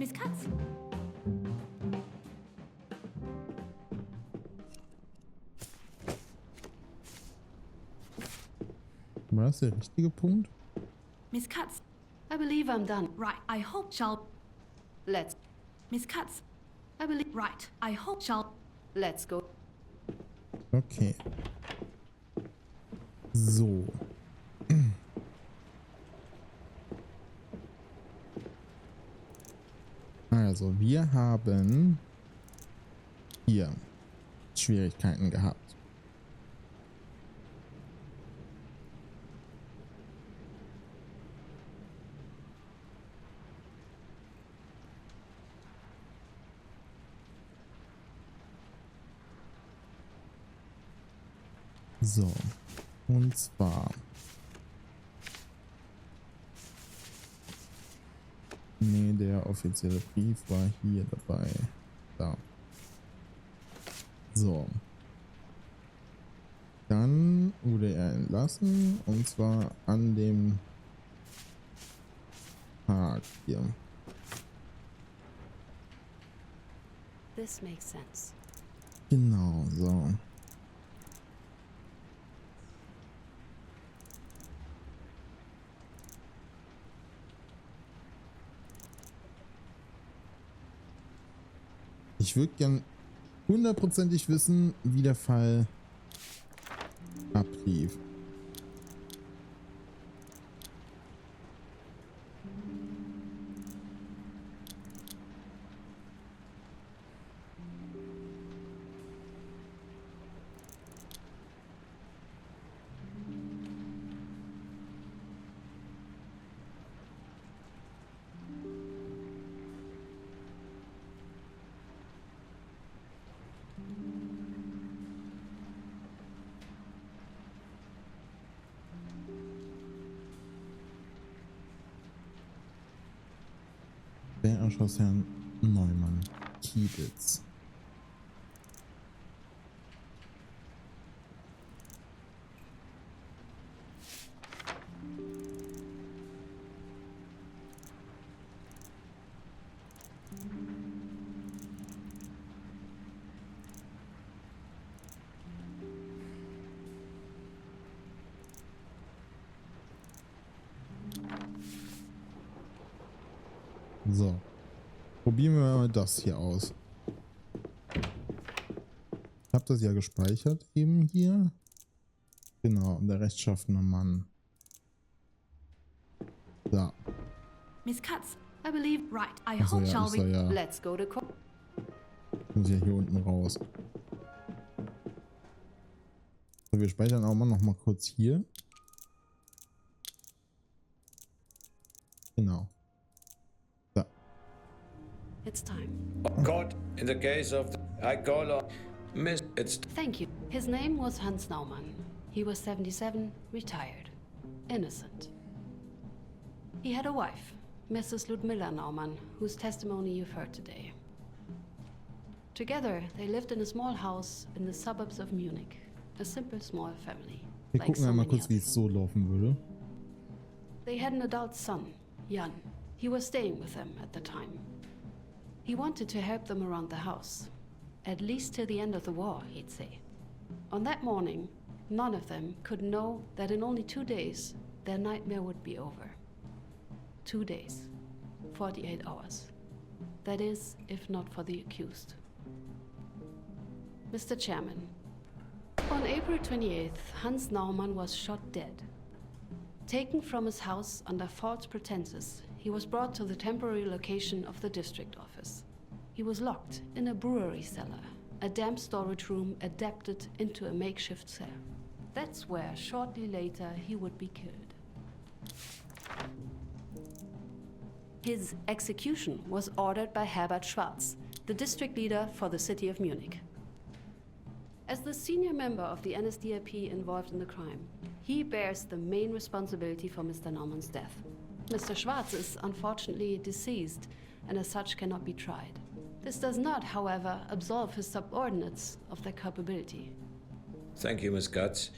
Miss Katz. War das der richtige Punkt? Miss Katz. I believe I'm done. Right. I hope shall. Let's. Miss Katz. I believe. Right. I hope shall. Let's go. Okay. So. Also, wir haben hier Schwierigkeiten gehabt. So, und zwar nee, der offizielle Brief war hier dabei. Da. So. Dann wurde er entlassen und zwar an dem Tag hier. This makes sense. Genau, so. Ich würde gern hundertprozentig wissen, wie der Fall ablief. Wer erschoss Herrn Neumann? Kiebitz. So, probieren wir mal das hier aus. Ich habe das ja gespeichert eben hier. Genau, der rechtschaffene Mann. Da. Miss Katz. I believe. Right. I Achso, hope ja, shall ist er we. ja. Let's go to court. Muss ja hier unten raus. So, wir speichern auch mal noch mal kurz hier. Genau. Da. It's time. Court, in the case of I call on Miss. It's Thank you. His name was Hans Naumann. He was 77, retired. Innocent. He had a wife, Mrs. Ludmilla Naumann, whose testimony you've heard today. Together, they lived in a small house in the suburbs of Munich. A simple small family. Wir like gucken so einmal many kurz, wie others. es so laufen würde. They had an adult son, Jan. He was staying with them at the time. He wanted to help them around the house. At least till the end of the war, he'd say. On that morning, none of them could know that in only 2 days, their nightmare would be over. 2 days. 48 hours. That is, if not for the accused. Mr. Chairman, on April 28th, Hans Naumann was shot dead. Taken from his house under false pretenses, he was brought to the temporary location of the district office. He was locked in a brewery cellar, a damp storage room adapted into a makeshift cell. That's where, shortly later, he would be killed. His execution was ordered by Herbert Schwarz, the district leader for the city of Munich. As the senior member of the NSDAP involved in the crime, he bears the main responsibility for Mr. Naumann's death. Mr. Schwarz is unfortunately deceased and as such cannot be tried. This does not, however, absolve his subordinates of their culpability. Thank you, Miss Katz.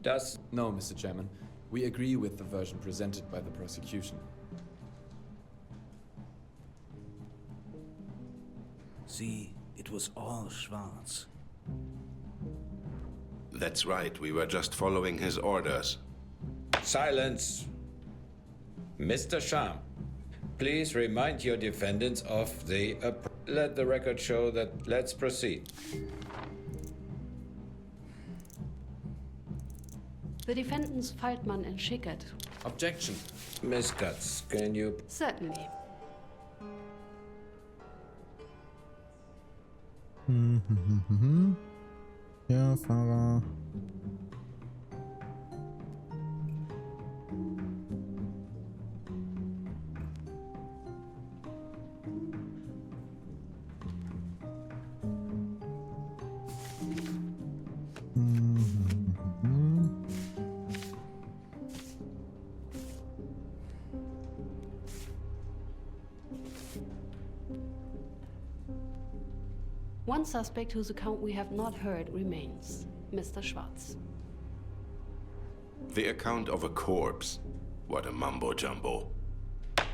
Does No, Mr. Chairman. We agree with the version presented by the prosecution. See, it was all Schwarz. That's right, we were just following his orders. Silence! Mr. Sham, please remind your defendants of the... let the record show that... Let's proceed. The defendants Faltmann and Schickert. Objection. Miss Katz, can you... Certainly. Ja, Fahrer. One suspect whose account we have not heard remains, Mr. Schwarz. The account of a corpse. What a mumbo-jumbo.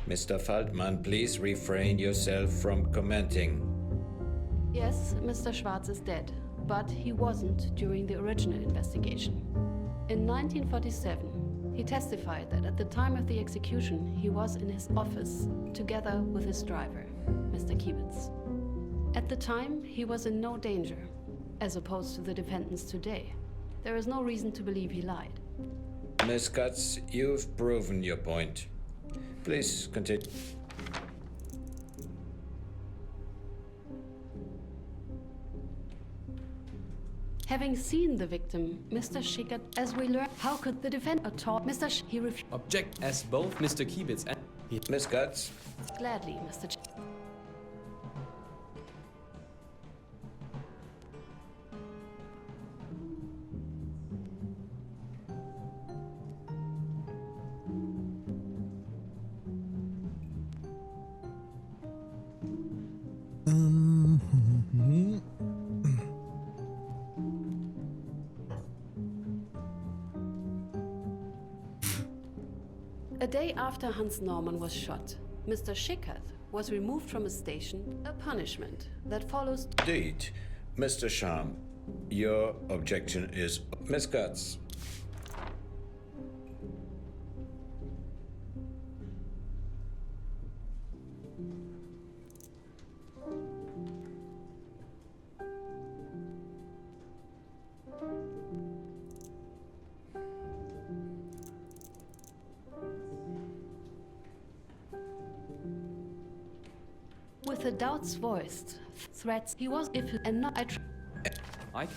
Mr. Faltmann, please refrain yourself from commenting. Yes, Mr. Schwarz is dead, but he wasn't during the original investigation. In 1947, he testified that at the time of the execution, he was in his office together with his driver, Mr. Kiebitz. At the time, he was in no danger, as opposed to the defendants today. There is no reason to believe he lied. Miss Katz, you've proven your point. Please continue. Having seen the victim, Mr. Schickert, as we learned, how could the defendant at all? He refused. Object, as both Mr. Kiebitz and... Miss Katz, Gladly, Mr. A day after Hans Norman was shot, Mr. Schickert was removed from his station, a punishment that follows. indeed. Mr. Sham, your objection is... Miss Katz. With the doubts voiced, threats, he was if and not I...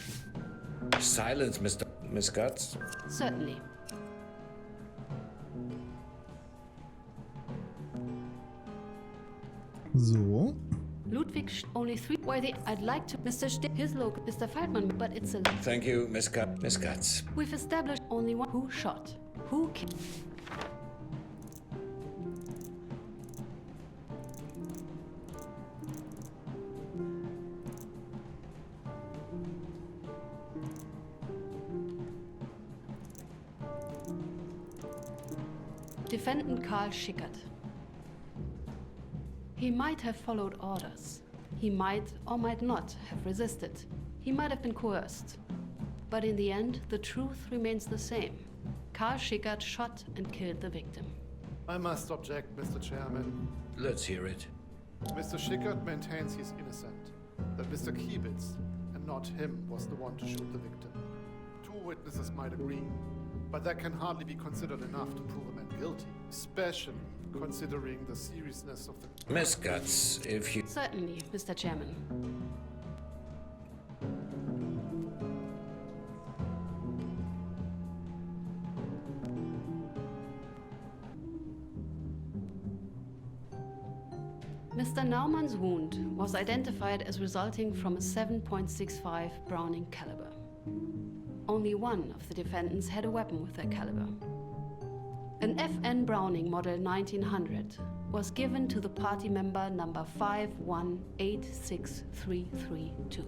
Silence, Miss Katz. certainly. So. Ludwig only three why the I'd like to Mr. His local Mr. Faltmann, but it's a Thank you, Miss Katz. we've established only one who shot, who killed. Defendant Karl Schickert. He might have followed orders. He might or might not have resisted. He might have been coerced. But in the end, the truth remains the same. Karl Schickert shot and killed the victim. I must object, Mr. Chairman. Let's hear it. Mr. Schickert maintains he's innocent, that Mr. Kiebitz, and not him, was the one to shoot the victim. Two witnesses might agree, but that can hardly be considered enough to prove a man guilty, especially considering the seriousness of the... Miss Katz, if you... Certainly, Mr. Chairman. Mr. Naumann's wound was identified as resulting from a 7.65 Browning caliber. Only one of the defendants had a weapon with that caliber. An FN Browning model 1900 was given to the party member number 5186332,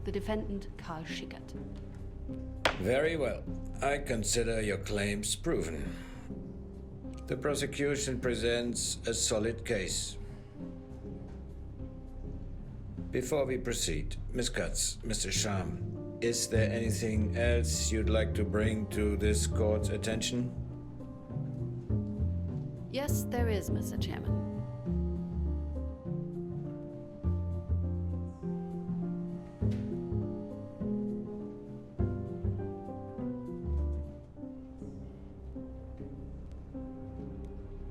the defendant Karl Schickert. Very well. I consider your claims proven. The prosecution presents a solid case. Before we proceed, Miss Katz, Mr. Scham, is there anything else you'd like to bring to this court's attention? Yes, there is, Mr. Chairman.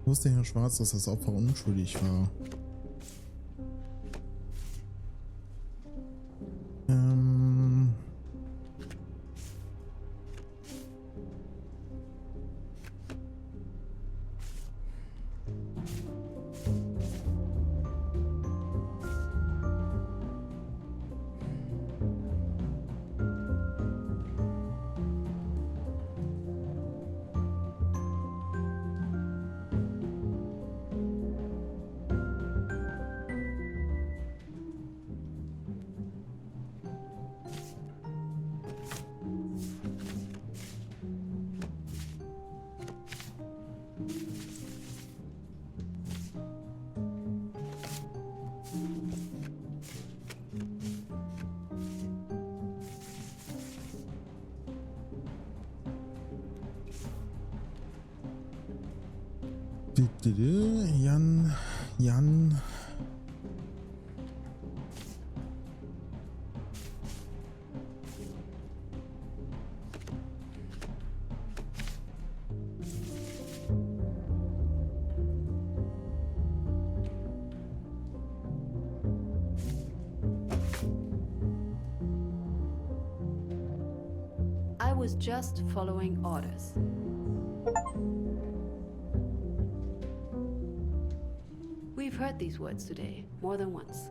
Wusste Herr Schwarz, dass das Opfer unschuldig war? Jan. I was just following orders. We've heard these words today, more than once.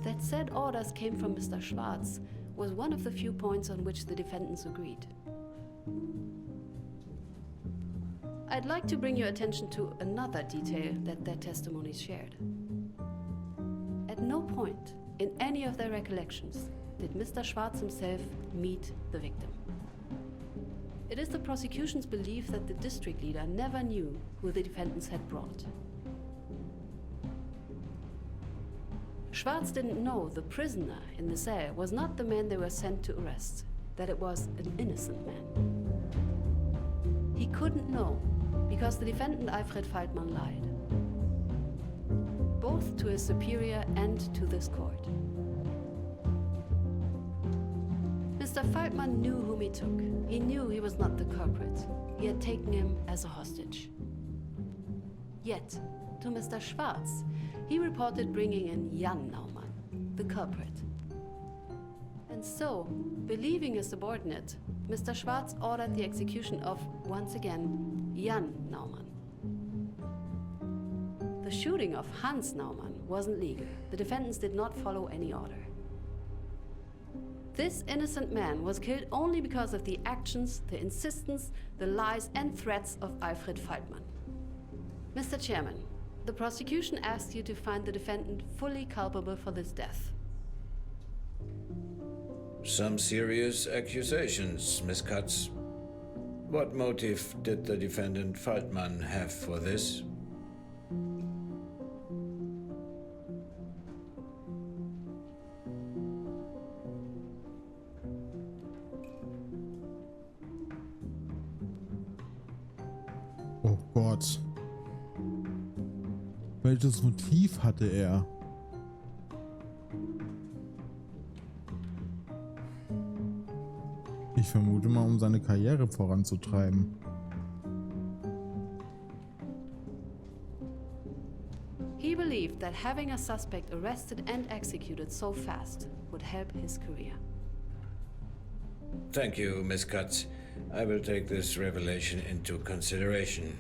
That said orders came from Mr. Schwarz was one of the few points on which the defendants agreed. I'd like to bring your attention to another detail that their testimonies shared. At no point in any of their recollections did Mr. Schwarz himself meet the victim. It is the prosecution's belief that the district leader never knew who the defendants had brought. Schwarz didn't know the prisoner in the cell was not the man they were sent to arrest, that it was an innocent man. He couldn't know because the defendant Alfred Faltmann lied, both to his superior and to this court. Mr. Faltmann knew whom he took. He knew he was not the culprit. He had taken him as a hostage. Yet, to Mr. Schwarz, he reported bringing in Jan Naumann, the culprit. And so, believing his subordinate, Mr. Schwarz ordered the execution of, once again, Jan Naumann. The shooting of Hans Naumann wasn't legal. The defendants did not follow any order. This innocent man was killed only because of the actions, the insistence, the lies and threats of Alfred Faltmann. Mr. Chairman, the prosecution asks you to find the defendant fully culpable for this death. Some serious accusations, Miss Katz. What motive did the defendant Faltmann have for this? Oh Gott. Welches Motiv hatte er? Ich vermute mal, um seine Karriere voranzutreiben. He believed that having a suspect arrested and executed so fast would help his career. Thank you, Miss Katz. I will take this revelation into consideration.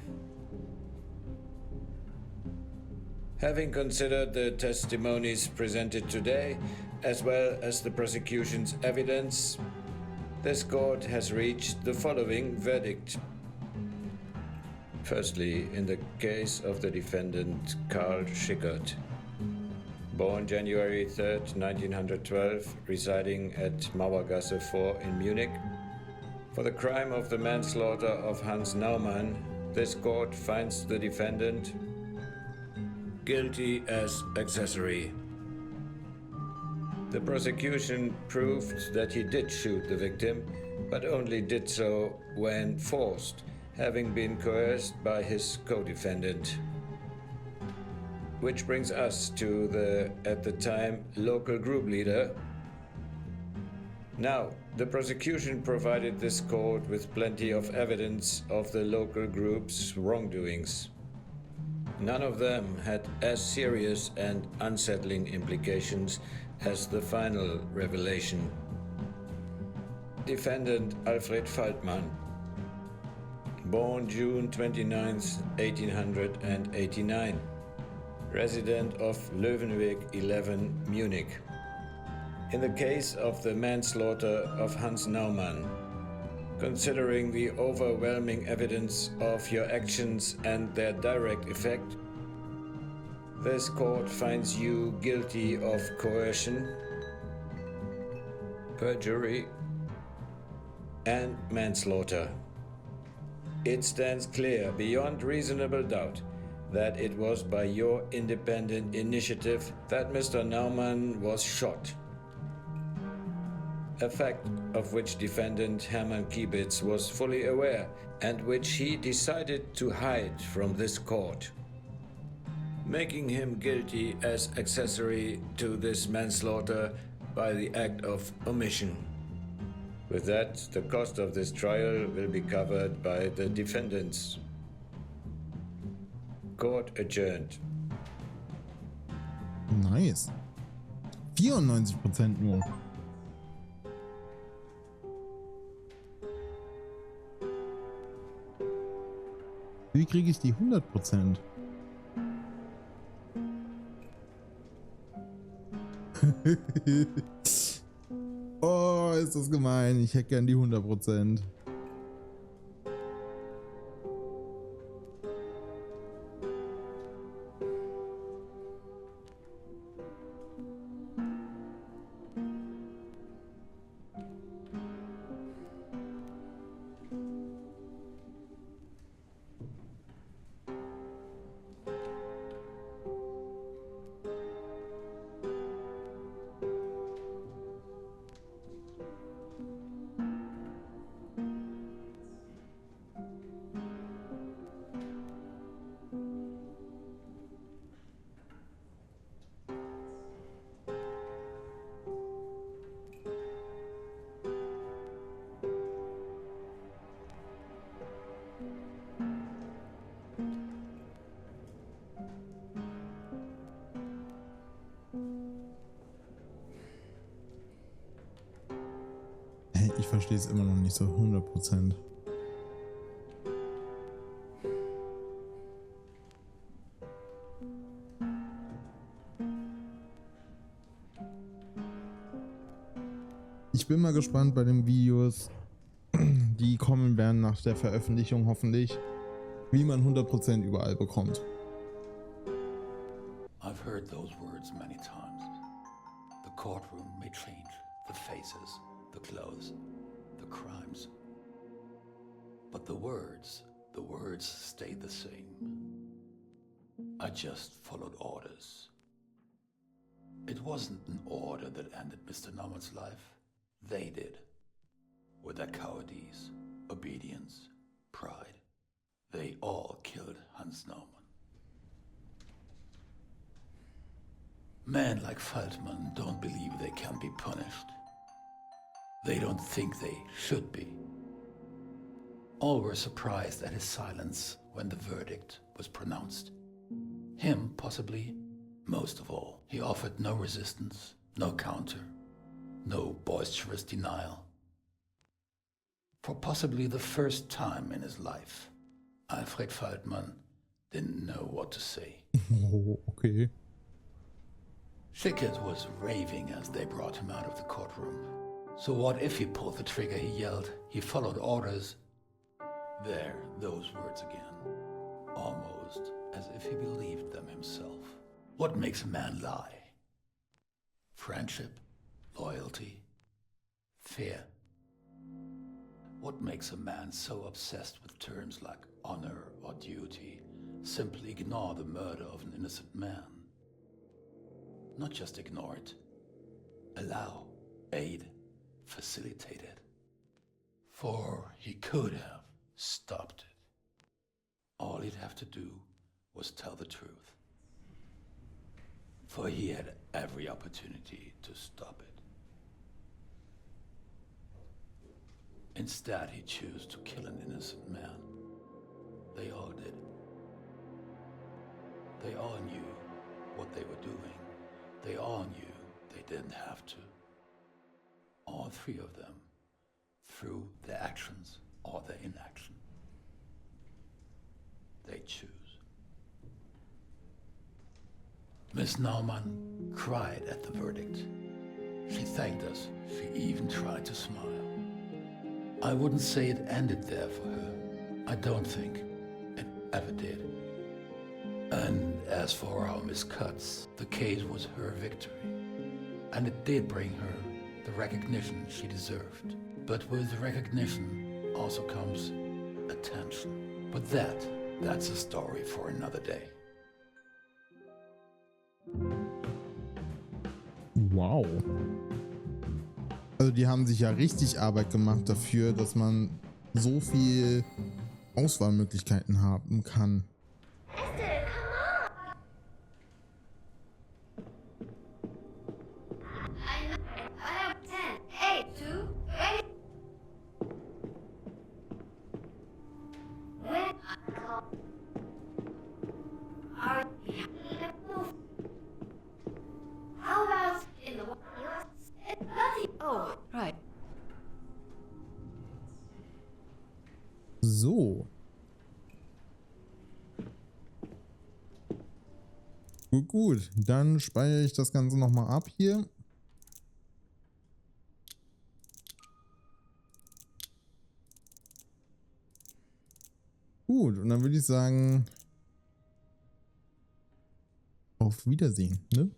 Having considered the testimonies presented today, as well as the prosecution's evidence, this court has reached the following verdict. Firstly, in the case of the defendant Karl Schickert, born January 3rd, 1912, residing at Mauergasse 4 in Munich, for the crime of the manslaughter of Hans Naumann, this court finds the defendant guilty as accessory. The prosecution proved that he did shoot the victim, but only did so when forced, having been coerced by his co-defendant. Which brings us to the, at the time, local group leader. Now, the prosecution provided this court with plenty of evidence of the local group's wrongdoings. None of them had as serious and unsettling implications as the final revelation. Defendant Alfred Faltmann, born June 29, 1889, resident of Löwenweg 11, Munich. In the case of the manslaughter of Hans Naumann, considering the overwhelming evidence of your actions and their direct effect, this court finds you guilty of coercion, perjury, and manslaughter. It stands clear beyond reasonable doubt that it was by your independent initiative that Mr. Naumann was shot. A fact of which defendant Hermann Kiebitz was fully aware and which he decided to hide from this court, making him guilty as accessory to this manslaughter by the act of omission. With that, the cost of this trial will be covered by the defendants. Court adjourned. Nice. 94% nur. Wie kriege ich die 100%? Oh, ist das gemein. Ich hätte gern die 100%. Ich verstehe es immer noch nicht so 100%. Ich bin mal gespannt bei den Videos, die kommen werden nach der Veröffentlichung hoffentlich, wie man 100% überall bekommt. I've heard those words many times. The courtroom may change, the faces, the clothes, the crimes. But the words stayed the same. I just followed orders. It wasn't an order that ended Mr. Naumann's life. They did. With their cowardice, obedience, pride. They all killed Hans Naumann. Men like Faltmann don't believe they can be punished. They don't think they should be. All were surprised at his silence when the verdict was pronounced. Him, possibly, most of all. He offered no resistance, no counter, no boisterous denial. For possibly the first time in his life, Alfred Faltmann didn't know what to say. Oh, okay. Schickert was raving as they brought him out of the courtroom. So what if he pulled the trigger, he yelled, he followed orders. There, those words again. Almost as if he believed them himself. What makes a man lie? Friendship, loyalty, fear. What makes a man so obsessed with terms like honor or duty, simply ignore the murder of an innocent man? Not just ignore it, allow, aid, facilitate it. For he could have stopped it. All he'd have to do was tell the truth. For he had every opportunity to stop it. Instead, he chose to kill an innocent man. They all did. They all knew what they were doing. They all knew they didn't have to. All three of them, through their actions or their inaction. They choose. Miss Naumann cried at the verdict. She thanked us. She even tried to smile. I wouldn't say it ended there for her. I don't think it ever did. And as for our Miss Cutts, the case was her victory. And it did bring her the recognition she deserved. But with recognition also comes attention. But that's a story for another day. Wow. Also die haben sich ja richtig Arbeit gemacht dafür, dass man so viel Auswahlmöglichkeiten haben kann. Oh, right. So. Gut. Dann speichere ich das Ganze nochmal ab hier. Gut, und dann würde ich sagen, auf Wiedersehen, ne?